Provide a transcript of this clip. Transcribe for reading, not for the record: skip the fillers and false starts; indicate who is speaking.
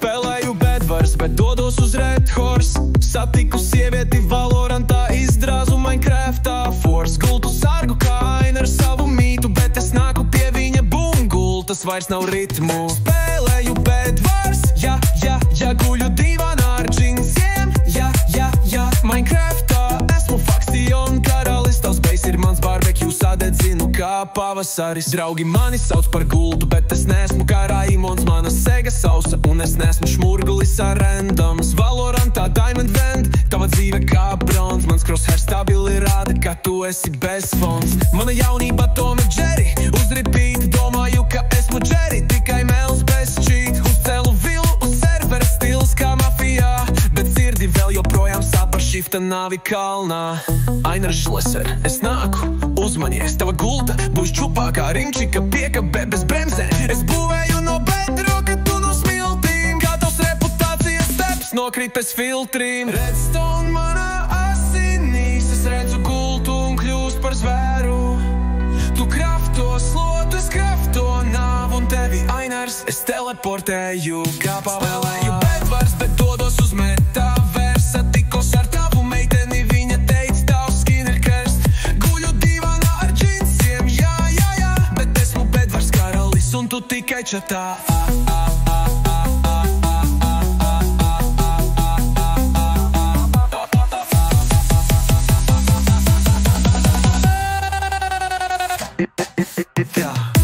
Speaker 1: Spēlēju bedvars, bet dodos uz Red Horse. Satiku sievieti Valorantā, izdrāzu Minecraftā Force. Gultu sargu kā aina ar savu mītu, bet es nāku pie viņa bum, gultas vairs nav ritmu. Spēlēju bedvars, ja, guļu divānā ar džinsiem, ja, Minecraftā esmu fakcion karalis, tavs bejs ir mans barbekju, sadedzinu kā pavasaris. Draugi mani sauc par gultu, bet es neesmu kā Raimons, mana sega sausa, un es neesmu šmurgulis ar randoms. Valorantā Diamond Vend, tava dzīve kā bronz, mans crosshair stabili rāda, ka tu esi bez fonds. Mana jaunība Tom ir Jerry, uz repeat, domāju, ka esmu Jerry, tikai mels bez cheat. Uzcēlu vilu uz servera stils kā mafijā, bet sirdi vēl joprojām sāp par šifta nāvi kalnā. Ainar Šleser, es nāku, uzmanies, tava gulta būs čupākā rimčika piekabē bez bremzēm. Es būvēju no bedroka, tu no smiltīm, kā tavs reputācijas steps nokrīt bez filtrīm. Redstone manā asinīs, es redzu gultu un kļūst par zvēru. Tu krafto slotu, es krafto nāvu un tevi, Ainars, es teleportēju kā pavēlēju bedvars, bet dodos uz metaversa. Tikos ar tavu meiteni, viņa teica, tavs skin ir karst. Guļu divānā ar džinsiem, jā, bet esmu bedvars karalis un tu tikai čatā. Yeah.